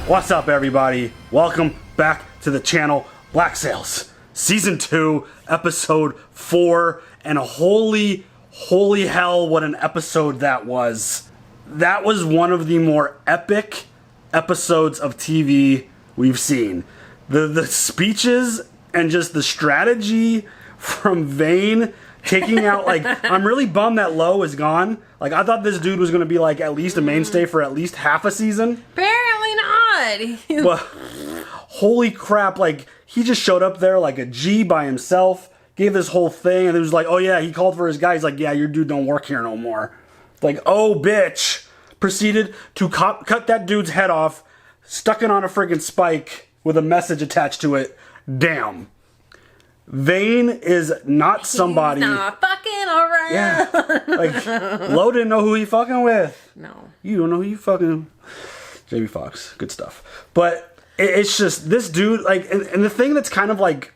What's up, everybody? Welcome back to the channel. Black Sails, Season 2, Episode 4, and holy hell, what an episode that was. That was one of the more epic episodes of TV we've seen. The speeches and just the strategy from Vane taking out, like, I'm really bummed that Lowe is gone. Like, I thought this dude was going to be, like, at least a mainstay for at least half a season. Apparently not. But, holy crap, like, he just showed up there like a G by himself, gave this whole thing, and it was like, oh yeah, he called for his guy. He's like, yeah, your dude don't work here no more. Like, oh, bitch. Proceeded to cut that dude's head off, stuck it on a friggin' spike with a message attached to it. Damn. Vane is not somebody. He's not fucking around. Yeah. Like, Lowe didn't know who he fucking with. No. You don't know who you fucking. Jamie Foxx. Good stuff. But it's just, this dude, like, and the thing that's kind of like,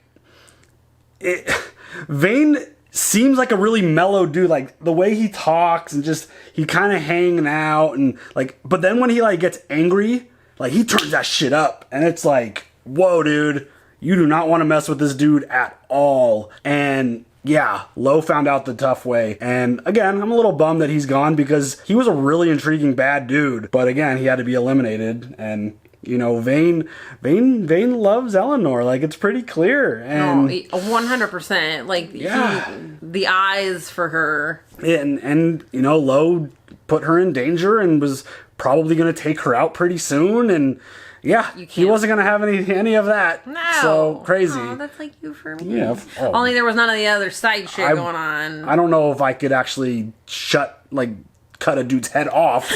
Vane seems like a really mellow dude. Like, the way he talks and just, he kind of hanging out and, like, but then when he, like, gets angry, like, he turns that shit up. And it's like, whoa, dude. You do not want to mess with this dude at all. And yeah, Lowe found out the tough way. And again, I'm a little bummed that he's gone because he was a really intriguing bad dude. But again, he had to be eliminated. And you know, Vane loves Eleanor. Like, it's pretty clear. And 100%. Like, yeah, the eyes for her. And you know, Lowe put her in danger and was probably going to take her out pretty soon. And yeah, he wasn't going to have any of that. No. So crazy. Oh, that's like you for me. Yeah. Oh. Only there was none of the other side shit going on. I don't know if I could actually cut a dude's head off.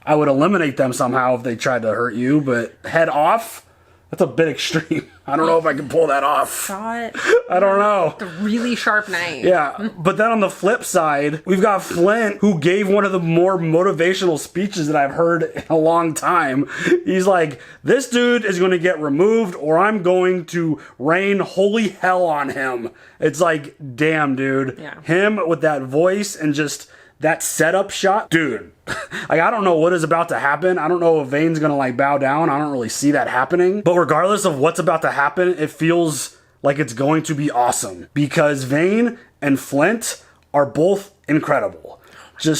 I would eliminate them somehow if they tried to hurt you, but head off? That's a bit extreme. I don't know if I can pull that off. Shot. I don't know. The really sharp knife. Yeah, but then on the flip side, we've got Flint, who gave one of the more motivational speeches that I've heard in a long time. He's like, this dude is going to get removed or I'm going to rain holy hell on him. It's like, damn, dude. Yeah. Him with that voice and just that setup shot, dude. Like, I don't know what is about to happen. I don't know if Vane's gonna, like, bow down. I don't really see that happening. But regardless of what's about to happen, it feels like it's going to be awesome. Because Vane and Flint are both incredible. They're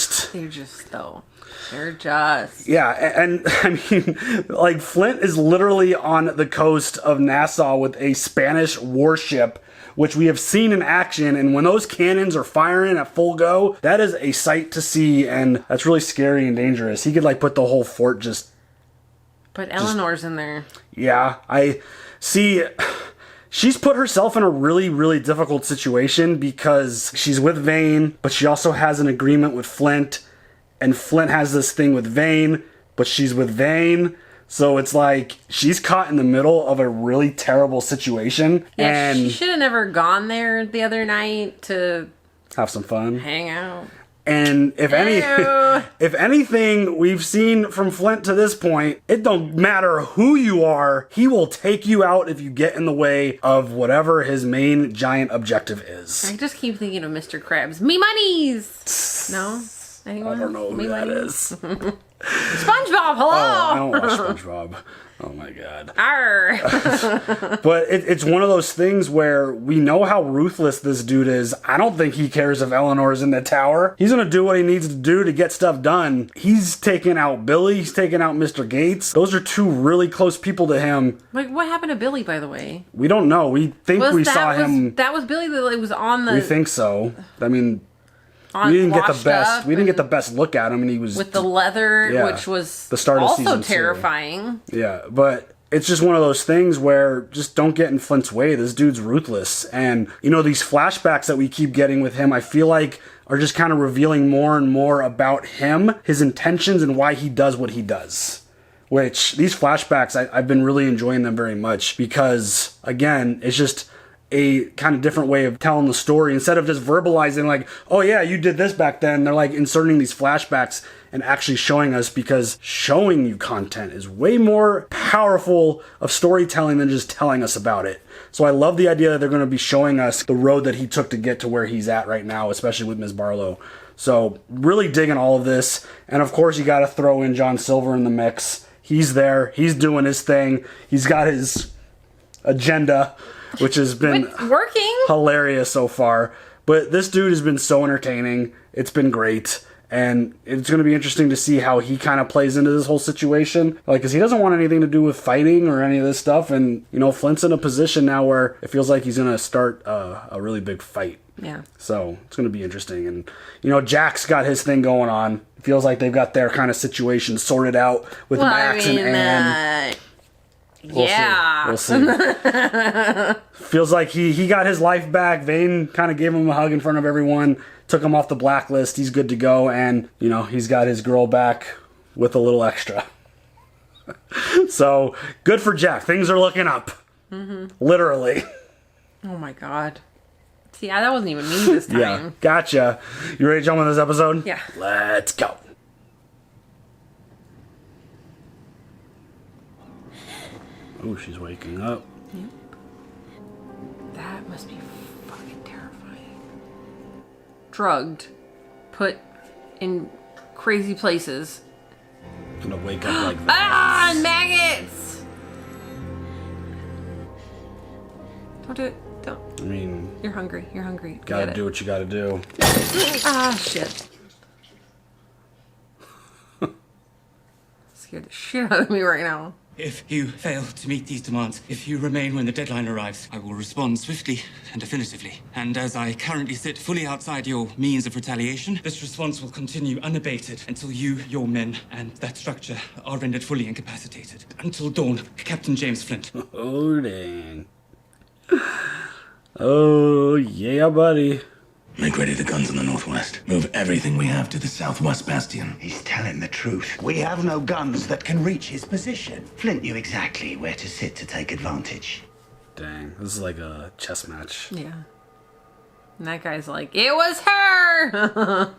just, though. They're just. Yeah, and I mean, like, Flint is literally on the coast of Nassau with a Spanish warship, which we have seen in action, and when those cannons are firing at full go, that is a sight to see, and that's really scary and dangerous. He could, like, put the whole fort just... But Eleanor's in there. Yeah, I see. She's put herself in a really difficult situation because she's with Vane, but she also has an agreement with Flint, and Flint has this thing with Vane, but she's with Vane. So it's like, she's caught in the middle of a really terrible situation. Yeah, and she should have never gone there the other night to have some fun. Hang out. And if anything we've seen from Flint to this point, it don't matter who you are, he will take you out if you get in the way of whatever his main giant objective is. I just keep thinking of Mr. Krabs. Me monies! No? Anyone? I don't know who that is. SpongeBob, hello! Oh, I don't watch SpongeBob. Oh my god. Arr! But it's one of those things where we know how ruthless this dude is. I don't think he cares if Eleanor's in the tower. He's gonna do what he needs to do to get stuff done. He's taking out Billy. He's taking out Mr. Gates. Those are two really close people to him. Like, what happened to Billy, by the way? We don't know. We think we saw him. That was Billy that was on the... We think so. I mean... We didn't get the best. We didn't get the best look at him, and he was with the leather, which was the start of also season terrifying. 2. Yeah, but it's just one of those things where just don't get in Flint's way. This dude's ruthless, and you know, these flashbacks that we keep getting with him, I feel like are just kind of revealing more and more about him, his intentions, and why he does what he does. Which these flashbacks, I've been really enjoying them very much because, again, it's just a kind of different way of telling the story. Instead of just verbalizing like, oh yeah, you did this back then, they're like inserting these flashbacks and actually showing us, because showing you content is way more powerful of storytelling than just telling us about it. So I love the idea that they're going to be showing us the road that he took to get to where he's at right now, especially with Ms. Barlow. So really digging all of this. And of course you got to throw in John Silver in the mix. He's there. He's doing his thing. He's got his agenda, which has been It's working. hilarious so far. But this dude has been so entertaining. It's been great. And it's going to be interesting to see how he kind of plays into this whole situation. Like, because he doesn't want anything to do with fighting or any of this stuff. And, you know, Flint's in a position now where it feels like he's going to start a really big fight. Yeah. So it's going to be interesting. And, you know, Jack's got his thing going on. It feels like they've got their kind of situation sorted out with Max and Anne. We'll see. Feels like he got his life back. Vane kind of gave him a hug in front of everyone, took him off the blacklist. He's good to go, and you know he's got his girl back with a little extra. So good for Jack. Things are looking up. Literally. Oh my god. See, that wasn't even me this time. Yeah, gotcha. You ready to jump on this episode? Yeah. Let's go. Oh, she's waking up. Yep. That must be fucking terrifying. Drugged. Put in crazy places. Gonna wake up like that. Ah, maggots! Don't do it. Don't. I mean, You're hungry. You're hungry. gotta do what you gotta do. Ah, shit. Scared the shit out of me right now. If you fail to meet these demands, if you remain when the deadline arrives, I will respond swiftly and definitively. And as I currently sit fully outside your means of retaliation, this response will continue unabated until you, your men, and that structure are rendered fully incapacitated. Until dawn, Captain James Flint. Oh, dang. Oh, yeah, buddy. Make ready the guns in the northwest. Move everything we have to the southwest bastion. He's telling the truth. We have no guns that can reach his position. Flint knew exactly where to sit to take advantage. Dang, this is like a chess match. Yeah. And that guy's like, it was her!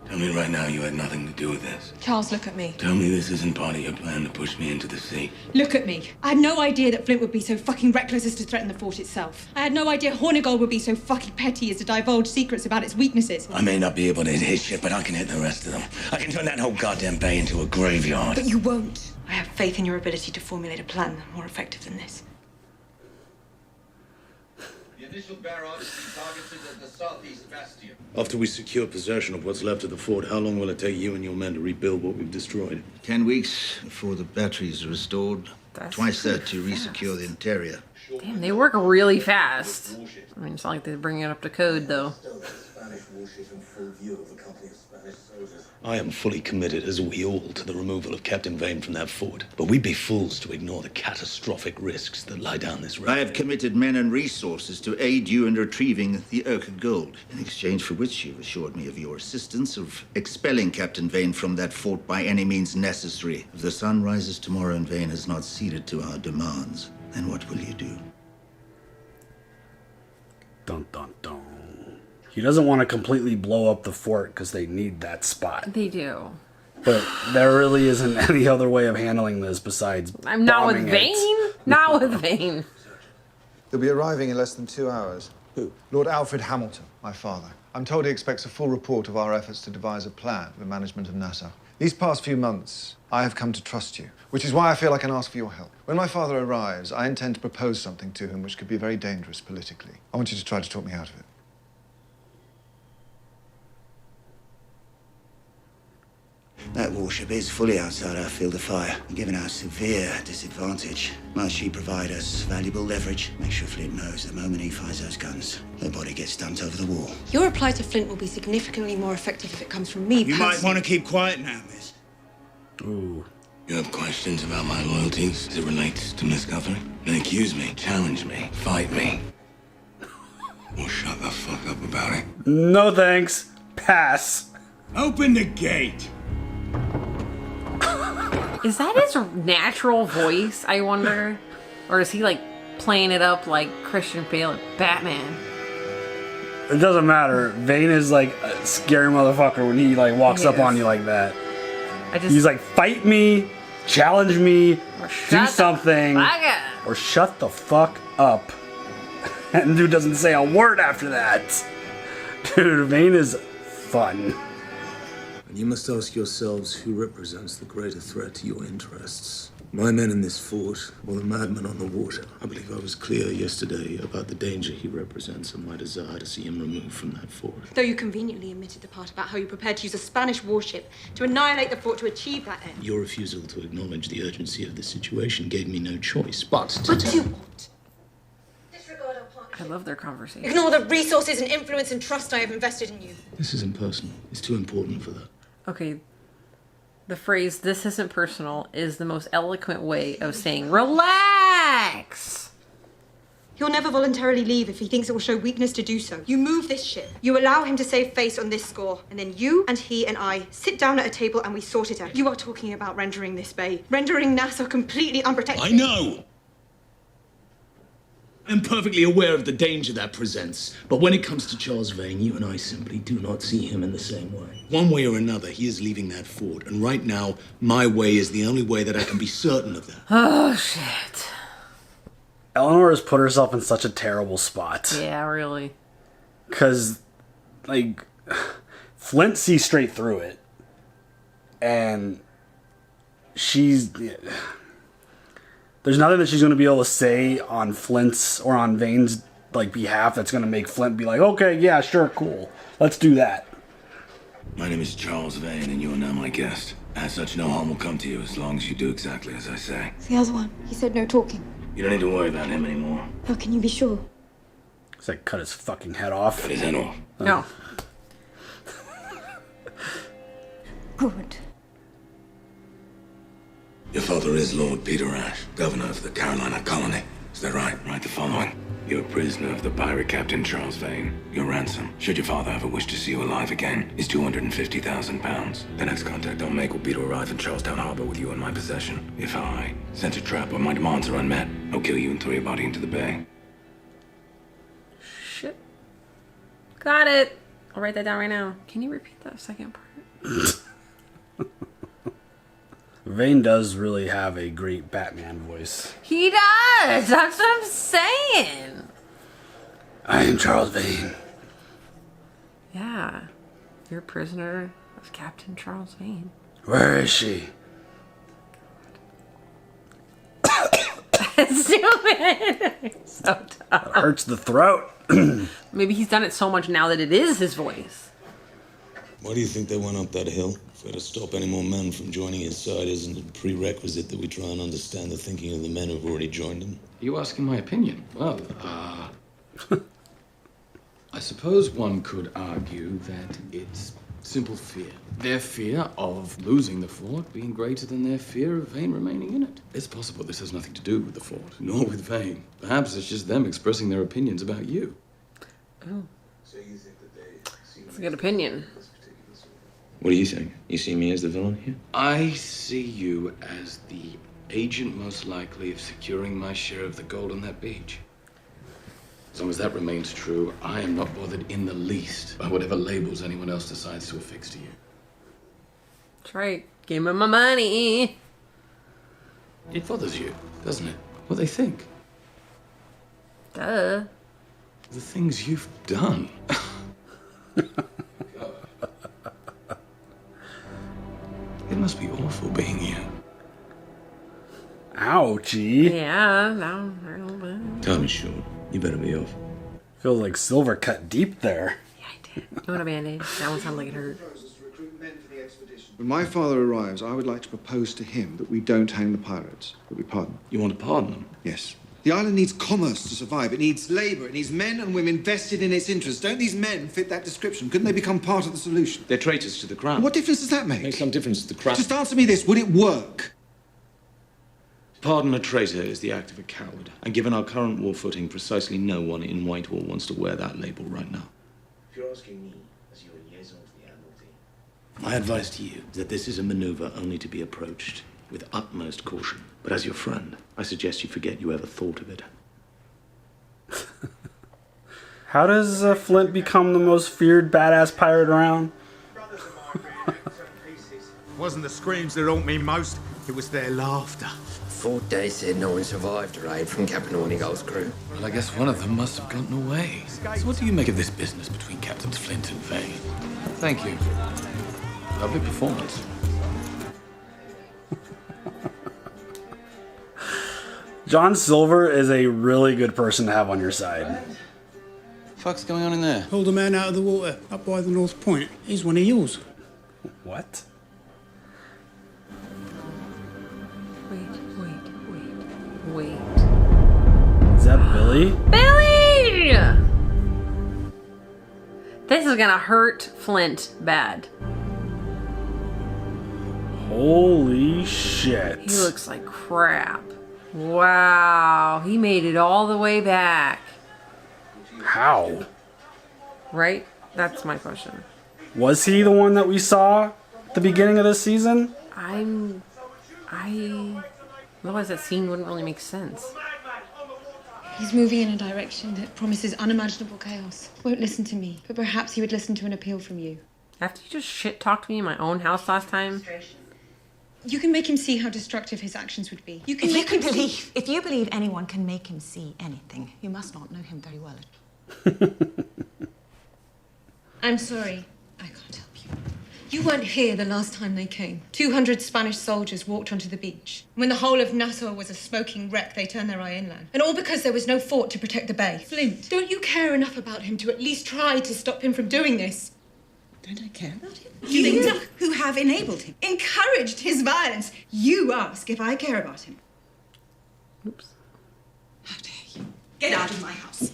Tell me right now you had nothing to do with this. Charles, look at me. Tell me this isn't part of your plan to push me into the sea. Look at me. I had no idea that Flint would be so fucking reckless as to threaten the fort itself. I had no idea Hornigold would be so fucking petty as to divulge secrets about its weaknesses. I may not be able to hit his ship, but I can hit the rest of them. I can turn that whole goddamn bay into a graveyard. But you won't. I have faith in your ability to formulate a plan more effective than this. The initial barrage is targeted at the southeast bastion. After we secure possession of what's left of the fort, how long will it take you and your men to rebuild what we've destroyed? 10 weeks before the batteries are restored. That's Twice that to pretty resecure the interior. Damn, they work really fast. I mean, it's not like they're bringing it up to code, though. I am fully committed, as we all, to the removal of Captain Vane from that fort. But we'd be fools to ignore the catastrophic risks that lie down this road. I have committed men and resources to aid you in retrieving the Urk Gold, in exchange for which you've assured me of your assistance of expelling Captain Vane from that fort by any means necessary. If the sun rises tomorrow and Vane has not ceded to our demands, then what will you do? Dun, dun, dun. He doesn't want to completely blow up the fort because they need that spot. They do. But there really isn't any other way of handling this besides I'm not with bombing Vane. it. Not with Vane. He'll be arriving in less than 2 hours. Who? Lord Alfred Hamilton, my father. I'm told he expects a full report of our efforts to devise a plan for the management of Nassau. These past few months, I have come to trust you, which is why I feel I can ask for your help. When my father arrives, I intend to propose something to him which could be very dangerous politically. I want you to try to talk me out of it. That warship is fully outside our field of fire, giving us severe disadvantage. Must she provide us valuable leverage? Make sure Flint knows the moment he fires those guns, her body gets dumped over the wall. Your reply to Flint will be significantly more effective if it comes from me. You might want to keep quiet now, miss. Ooh. You have questions about my loyalties as it relates to Miss Guthrie? Then accuse me, challenge me, fight me. Or shut the fuck up about it. No thanks. Pass. Open the gate! Is that his natural voice, I wonder? Or is he, like, playing it up like Christian Bale and Batman? It doesn't matter. Vane is like a scary motherfucker when he like walks up on you like that. He's like, fight me, challenge me, do something, or shut the fuck up. And dude doesn't say a word after that. Dude, Vane is fun. And you must ask yourselves who represents the greater threat to your interests. My men in this fort, or the madman on the water. I believe I was clear yesterday about the danger he represents and my desire to see him removed from that fort. Though you conveniently omitted the part about how you prepared to use a Spanish warship to annihilate the fort to achieve that end. Your refusal to acknowledge the urgency of the situation gave me no choice but to But do what? Disregard our partnership. I love their conversation. Ignore the resources and influence and trust I have invested in you. This isn't personal. It's too important for that. Okay. The phrase, "this isn't personal," is the most eloquent way of saying, relax! He'll never voluntarily leave if he thinks it will show weakness to do so. You move this ship. You allow him to save face on this score. And then you and he and I sit down at a table and we sort it out. You are talking about rendering this bay. Rendering NASA completely unprotected. I know! I'm perfectly aware of the danger that presents. But when it comes to Charles Vane, you and I simply do not see him in the same way. One way or another, he is leaving that fort. And right now, my way is the only way that I can be certain of that. Oh, shit. Eleanor has put herself in such a terrible spot. Yeah, really. Because, like, Flint sees straight through it. And she's... There's nothing that she's going to be able to say on Flint's or on Vane's like behalf that's going to make Flint be like, okay, yeah, sure, cool. Let's do that. My name is Charles Vane, and you are now my guest. As such, no harm will come to you as long as you do exactly as I say. It's the other one. He said no talking. You don't need to worry about him anymore. How can you be sure? It's like cut his fucking head off. Cut his head off. No. Good. Your father is Lord Peter Ash, governor of the Carolina colony. Is that right? Write the following. You're a prisoner of the pirate captain Charles Vane. Your ransom, should your father ever wish to see you alive again, is 250,000 pounds. The next contact I'll make will be to arrive in Charlestown Harbor with you in my possession. If I sense a trap or my demands are unmet, I'll kill you and throw your body into the bay. Shit. Got it. I'll write that down right now. Can you repeat that second part? Vane does really have a great Batman voice. He does! That's what I'm saying! I am Charles Vane. Yeah. You're a prisoner of Captain Charles Vane. Where is she? Stupid! So dumb. That hurts the throat. Maybe he's done it so much now that it is his voice. Why do you think they went up that hill? For to stop any more men from joining his side isn't a prerequisite that we try and understand the thinking of the men who've already joined him. Are you asking my opinion? Well, I suppose one could argue that it's simple fear. Their fear of losing the fort being greater than their fear of Vane remaining in it. It's possible this has nothing to do with the fort, nor with Vane. Perhaps it's just them expressing their opinions about you. Oh. That's a good opinion. What do you think? You see me as the villain here? I see you as the agent most likely of securing my share of the gold on that beach. As long as that remains true, I am not bothered in the least by whatever labels anyone else decides to affix to you. That's right. Give me my money. It bothers you, doesn't it? What they think. Duh. The things you've done. It must be awful being you. Ouchie. Yeah, no, real bad. Time is short. You better be off. Feels like Silver cut deep there. Yeah, I did. You want a band-aid? That one sounded like it hurt. When my father arrives, I would like to propose to him that we don't hang the pirates, that we pardon. You want to pardon them? Yes. The island needs commerce to survive. It needs labor. It needs men and women vested in its interests. Don't these men fit that description? Couldn't they become part of the solution? They're traitors to the crown. What difference does that make? Makes some difference to the crown. Just answer me this. Would it work? Pardon a traitor is the act of a coward. And given our current war footing, precisely no one in Whitehall wants to wear that label right now. If you're asking me, as your liaison to the Admiralty, my advice to you is that this is a maneuver only to be approached with utmost caution. But as your friend, I suggest you forget you ever thought of it. How does Flint become the most feared badass pirate around? Wasn't the screams that haunt me most, it was their laughter. Fort Day said no one survived a raid from Captain Hornigold's crew. Well, I guess one of them must have gotten away. So what do you make of this business between Captains Flint and Vane? Thank you. Lovely performance. John Silver is a really good person to have on your side. Fuck's going on in there? Pulled a man out of the water up by the North Point. He's one of yours. What? Wait. Is that Billy? Billy! This is gonna hurt Flint bad. Holy shit. He looks like crap. Wow, he made it all the way back. How? Right? That's my question. Was he the one that we saw at the beginning of this season? Otherwise that scene wouldn't really make sense. He's moving in a direction that promises unimaginable chaos. Won't listen to me, but perhaps he would listen to an appeal from you. After you just shit-talked me in my own house last time. You can make him see how destructive his actions would be. If you believe anyone can make him see anything, you must not know him very well. I'm sorry. I can't help you. You weren't here the last time they came. 200 Spanish soldiers walked onto the beach. When the whole of Nassau was a smoking wreck, they turned their eye inland. And all because there was no fort to protect the bay. Flint, don't you care enough about him to at least try to stop him from doing this? Don't I care about him? You, who have enabled him, encouraged his violence, you ask if I care about him. Oops. How dare you? Get out of my house.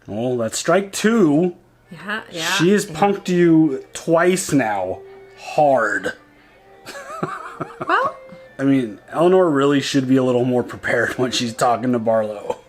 Oh, that's strike two. Yeah. She has punked you twice now. Hard. Well, I mean, Eleanor really should be a little more prepared when she's talking to Barlow.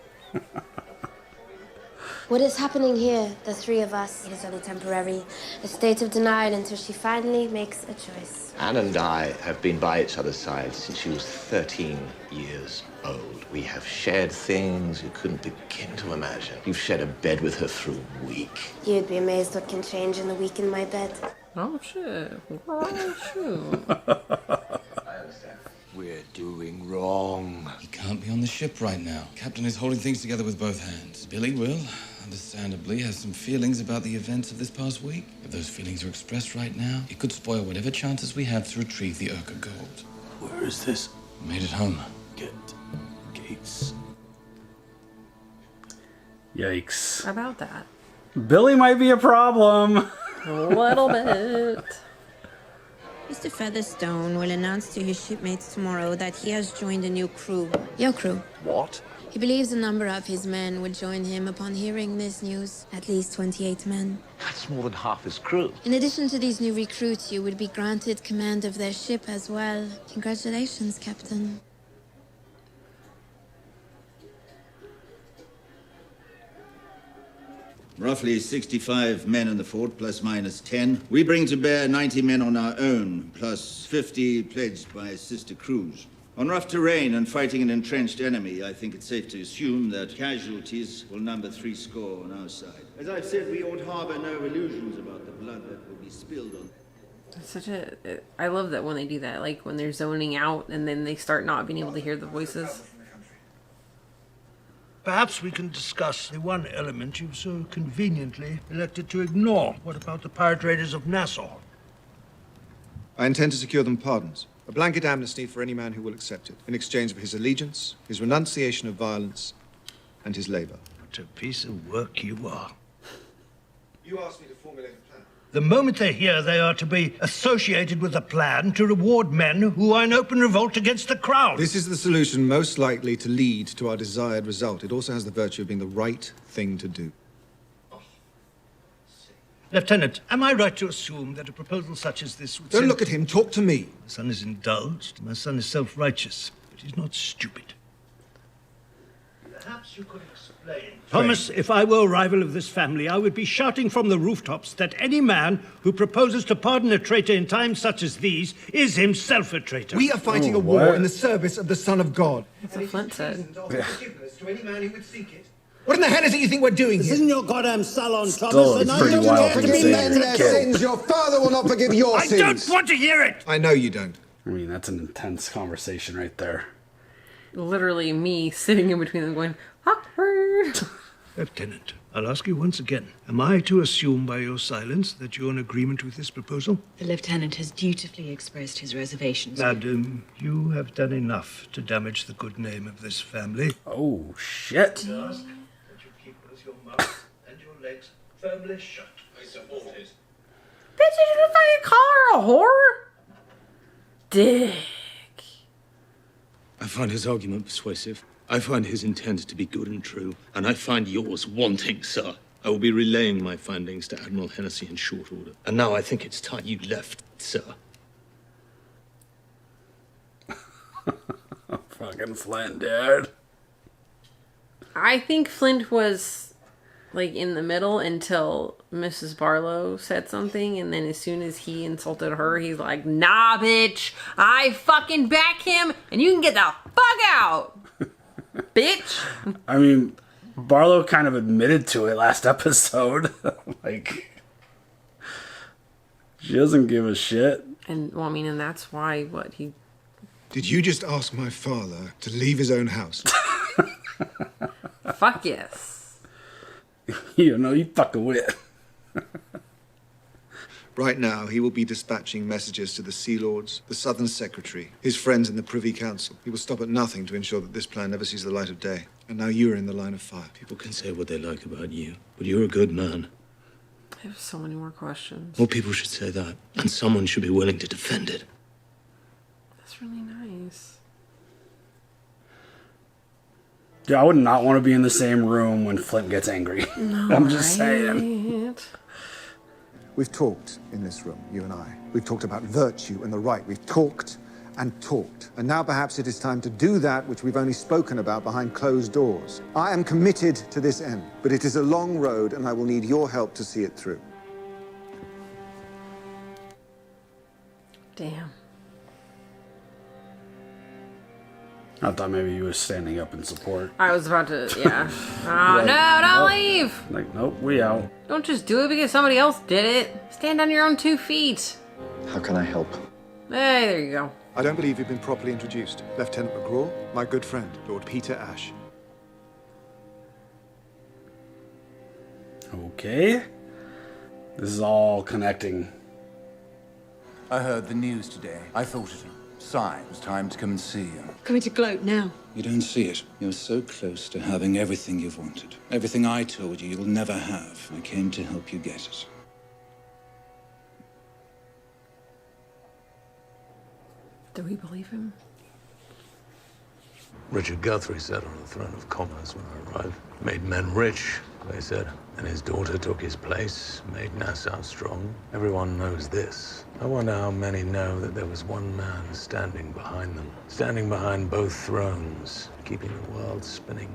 What is happening here, the three of us? It is only temporary. A state of denial until she finally makes a choice. Anne and I have been by each other's side since she was 13 years old. We have shared things you couldn't begin to imagine. You've shared a bed with her through a week. You'd be amazed what can change in a week in my bed. Oh, shit. Oh, shoot. I understand. We're doing wrong. He can't be on the ship right now. Captain is holding things together with both hands. Billy will, understandably, have some feelings about the events of this past week. If those feelings are expressed right now, it could spoil whatever chances we have to retrieve the Urka gold. Where is this? Made it home. Get Gates. Yikes. About that. Billy might be a problem. A little bit. Mr. Featherstone will announce to his shipmates tomorrow that he has joined a new crew. Your crew. What? He believes a number of his men will join him upon hearing this news. At least 28 men. That's more than half his crew. In addition to these new recruits, you will be granted command of their ship as well. Congratulations, Captain. Roughly 65 men in the fort, plus minus 10. We bring to bear 90 men on our own, plus 50 pledged by sister crews. On rough terrain and fighting an entrenched enemy, I think it's safe to assume that casualties will number 70 on our side. As I've said, we ought harbor no illusions about the blood that will be spilled on. I love that when they do that, like when they're zoning out and then they start not being able to hear the voices. Perhaps we can discuss the one element you've so conveniently elected to ignore. What about the pirate raiders of Nassau? I intend to secure them pardons. A blanket amnesty for any man who will accept it, in exchange for his allegiance, his renunciation of violence, and his labor. What a piece of work you are. You asked me to formulate a plan. The moment they hear they are to be associated with a plan to reward men who are in open revolt against the crown. This is the solution most likely to lead to our desired result. It also has the virtue of being the right thing to do. Lieutenant, am I right to assume that a proposal such as this would... Don't look at him, talk to me. My son is indulged, my son is self-righteous, but he's not stupid. Perhaps you could explain... Thomas, if I were a rival of this family, I would be shouting from the rooftops that any man who proposes to pardon a traitor in times such as these is himself a traitor. We are fighting a war in the service of the Son of God. That's what Flint said. To any man who would seek it. What in the hell is it you think we're doing This here? isn't your goddamn salon, Still, Thomas. it's And pretty I don't wild care for to you be saying men it's there. a kid. Your father will not forgive your I sins. don't want to hear it! I know you don't. I mean, that's an intense conversation right there. Literally me sitting in between them going, awkward. Lieutenant, I'll ask you once again. Am I to assume by your silence that you're in agreement with this proposal? The lieutenant has dutifully expressed his reservations. Madam, you have done enough to damage the good name of this family. Oh, shit. I ask that you keep both your mouth and your legs firmly shut. I support it. Bitch, you didn't fucking call her a whore? Dick. I find his argument persuasive. I find his intent to be good and true, and I find yours wanting, sir. I will be relaying my findings to Admiral Hennessy in short order. And now I think it's time you left, sir. Fucking Flint, dude. I think Flint was, like, in the middle until Mrs. Barlow said something, and then as soon as he insulted her, he's like, nah, bitch, I fucking back him, and you can get the fuck out, bitch. I mean, Barlow kind of admitted to it last episode. Like, she doesn't give a shit. And, well, I mean, and that's why, he... Did you just ask my father to leave his own house? Fuck yes. You know, you fucking with. Right now, he will be dispatching messages to the Sea Lords, the Southern Secretary, his friends in the Privy Council. He will stop at nothing to ensure that this plan never sees the light of day. And now you are in the line of fire. People can say what they like about you, but you're a good man. I have so many more questions. More people should say that, and someone should be willing to defend it. That's really nice. Yeah, I would not want to be in the same room when Flint gets angry. No, I'm just saying. We've talked in this room, you and I. We've talked about virtue and the right. We've talked and talked. And now perhaps it is time to do that which we've only spoken about behind closed doors. I am committed to this end, but it is a long road and I will need your help to see it through. Damn. I thought maybe you was standing up in support. I was about to, yeah. Oh, no, don't leave! Like, nope, we out. Don't just do it because somebody else did it. Stand on your own 2 feet. How can I help? Hey, there you go. I don't believe you've been properly introduced. Lieutenant McGraw, my good friend, Lord Peter Ash. Okay. This is all connecting. I heard the news today. I thought it a sign. It was time to come and see you. Coming to gloat now. You don't see it. You're so close to having everything you've wanted. Everything I told you you'll never have. I came to help you get it. Do we believe him? Richard Guthrie sat on the throne of commerce when I arrived. Made men rich, they said. And his daughter took his place, made Nassau strong. Everyone knows this. I wonder how many know that there was one man standing behind them. Standing behind both thrones, keeping the world spinning.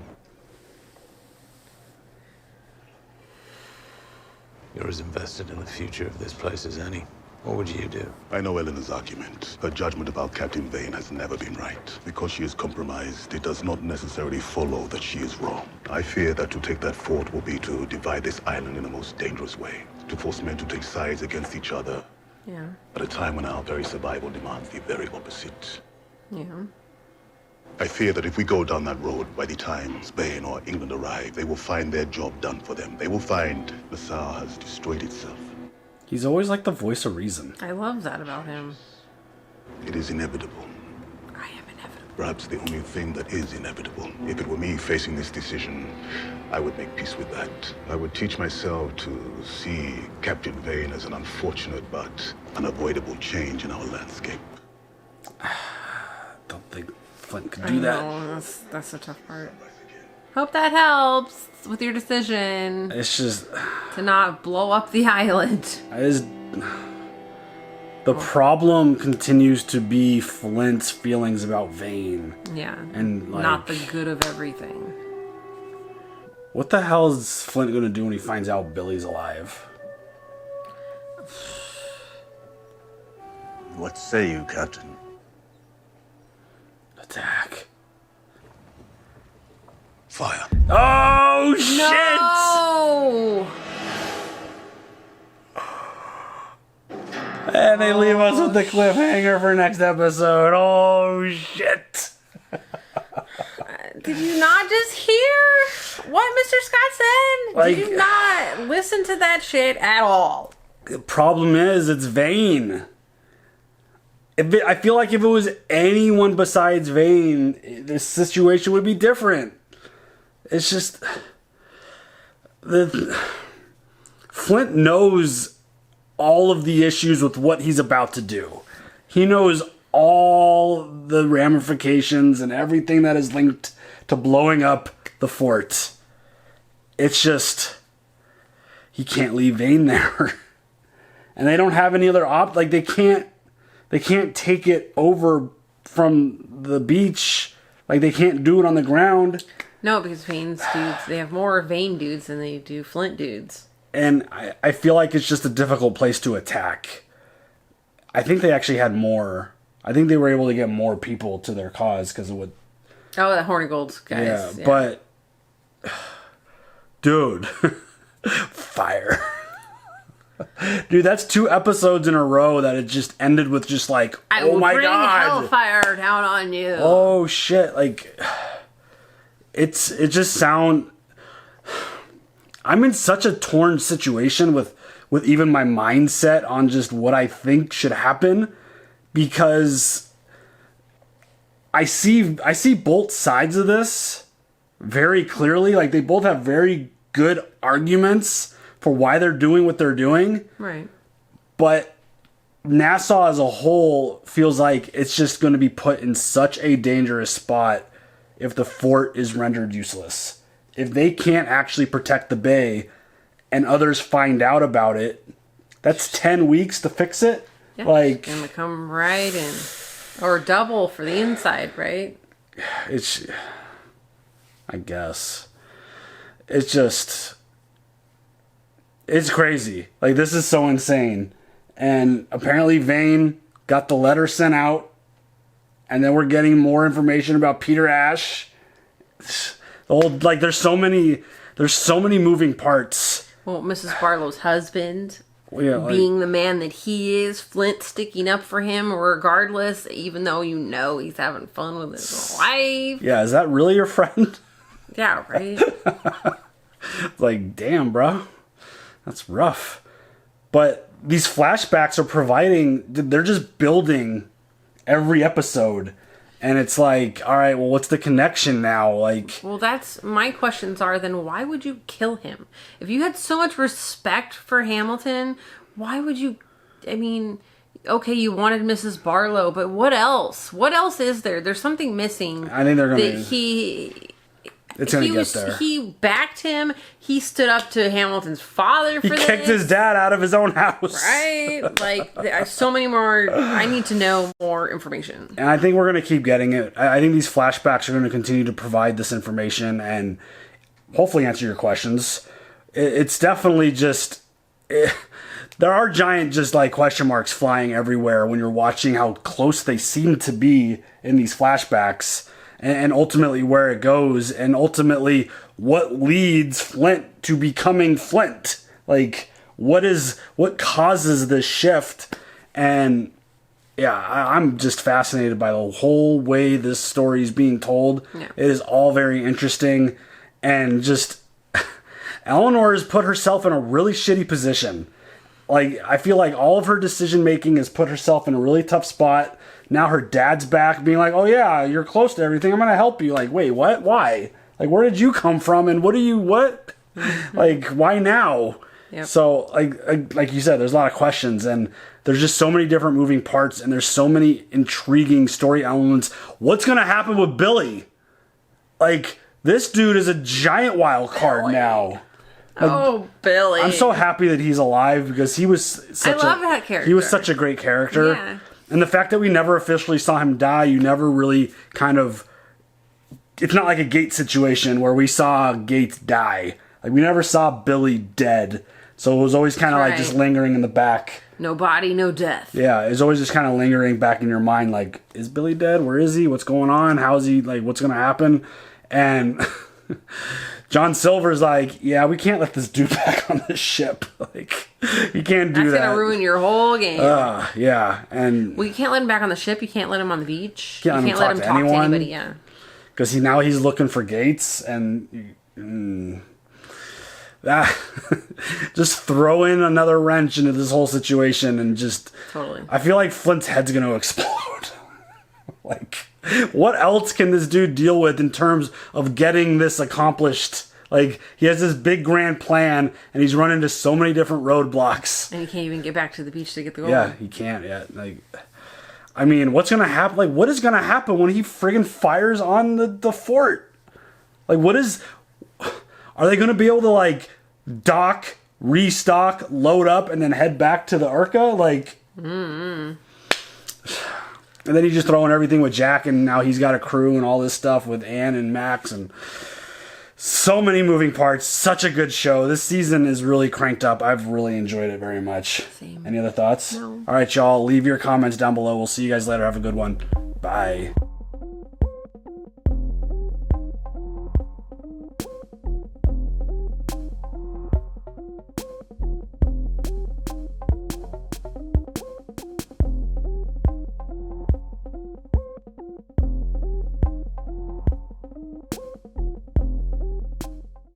You're as invested in the future of this place as any. What would you do? I know Eleanor's argument. Her judgment about Captain Vane has never been right. Because she is compromised, it does not necessarily follow that she is wrong. I fear that to take that fort will be to divide this island in the most dangerous way. To force men to take sides against each other. Yeah. At a time when our very survival demands the very opposite. Yeah. I fear that if we go down that road, by the time Spain or England arrive, they will find their job done for them. They will find Nassau has destroyed itself. He's always like the voice of reason. I love that about him. It is inevitable. I am inevitable. Perhaps the only thing that is inevitable. If it were me facing this decision, I would make peace with that. I would teach myself to see Captain Vane as an unfortunate but unavoidable change in our landscape. Don't think Flint could do that. Know, that's the tough part. Hope that helps with your decision. It's just to not blow up the island. The problem continues to be Flint's feelings about Vane. Yeah. And like, not the good of everything. What the hell is Flint gonna do when he finds out Billy's alive? What say you, Captain? Attack. Fire. Oh, shit! No! And they leave us with the cliffhanger for next episode. Oh, shit. Did you not just hear what Mr. Scott said? Like, Did you not listen to that shit at all? The problem is, it's Vane. I feel like if it was anyone besides Vane, this situation would be different. It's just... Flint knows all of the issues with what he's about to do. He knows all the ramifications and everything that is linked to blowing up the fort. It's just... he can't leave Vane there. And they don't have any other like, they can't take it over from the beach. Like, they can't do it on the ground. No, because Vane's dudes, they have more Vane dudes than they do Flint dudes. And I feel like it's just a difficult place to attack. I think they actually had more. I think they were able to get more people to their cause because it would... Oh, the Horny Gold guys. Yeah, but... Dude. Fire. Dude, that's 2 episodes in a row that it just ended with just like, oh my god. I will bring hellfire down on you. Oh shit, like... It just sound... I'm in such a torn situation with even my mindset on just what I think should happen, because I see both sides of this very clearly. Like, they both have very good arguments for why they're doing what they're doing. Right. But Nassau as a whole feels like it's just going to be put in such a dangerous spot if the fort is rendered useless. If they can't actually protect the bay and others find out about it, that's 10 weeks to fix it. Yeah, like, it's gonna come right in. Or double for the inside, right? It's... I guess. It's just... It's crazy. Like, this is so insane. And apparently Vane got the letter sent out. And then we're getting more information about Peter Ash. Like, there's so many moving parts. Well, Mrs. Barlow's husband, Yeah, being the man that he is, Flint sticking up for him regardless, even though you know he's having fun with his wife. Yeah, is that really your friend? Yeah, right? Like, damn, bro. That's rough. But these flashbacks are providing... They're just building every episode. And it's like, all right, well, what's the connection now? Like... Well, that's... My questions are, then why would you kill him? If you had so much respect for Hamilton, why would you... I mean... Okay, you wanted Mrs. Barlow, but what else? What else is there? There's something missing. I think they're going to... It's going to get there. He backed him. He stood up to Hamilton's father for this. He kicked his dad out of his own house. Right? Like, there's so many more... I need to know more information. And I think we're going to keep getting it. I think these flashbacks are going to continue to provide this information and hopefully answer your questions. It's definitely just... there are giant just like question marks flying everywhere when you're watching how close they seem to be in these flashbacks. And ultimately where it goes, and ultimately what leads Flint to becoming Flint. Like, what causes this shift? And yeah, I'm just fascinated by the whole way this story is being told. Yeah. It is all very interesting, and just Eleanor has put herself in a really shitty position. Like, I feel like all of her decision making has put herself in a really tough spot. Now her dad's back being like, oh yeah, you're close to everything. I'm going to help you. Like, wait, what? Why? Like, where did you come from? And what? Like, why now? Yep. So, like you said, there's a lot of questions, and there's just so many different moving parts, and there's so many intriguing story elements. What's going to happen with Billy? Like, this dude is a giant wild card now. Oh, Billy. I'm so happy that he's alive because he was such I love that character. He was such a great character. Yeah. And the fact that we never officially saw him die, you never really kind of... It's not like a Gates situation where we saw Gates die. Like, we never saw Billy dead. So it was always kind of like just lingering in the back. No body, no death. Yeah, it was always just kind of lingering back in your mind. Like, is Billy dead? Where is he? What's going on? How is he? Like, what's going to happen? And... John Silver's like, yeah, we can't let this dude back on this ship. Like, you can't do that. That's gonna ruin your whole game. Yeah, and well, you can't let him back on the ship. You can't let him on the beach. You can't let him talk to anyone. anybody. Yeah, because now he's looking for Gates, and just throw in another wrench into this whole situation, and just totally. I feel like Flint's head's gonna explode. Like, what else can this dude deal with in terms of getting this accomplished? Like, he has this big grand plan, and he's run into so many different roadblocks. And he can't even get back to the beach to get the gold. Yeah, he can't yet. Like, I mean, what's gonna happen? Like, what is gonna happen when he friggin' fires on the fort? Like, what is... Are they gonna be able to, like, dock, restock, load up, and then head back to the Urca? Like... And then he's just throwing everything with Jack, and now he's got a crew and all this stuff with Anne and Max, and... So many moving parts. Such a good show. This season is really cranked up. I've really enjoyed it very much. Same. Any other thoughts? No. All right, y'all. Leave your comments down below. We'll see you guys later. Have a good one. Bye.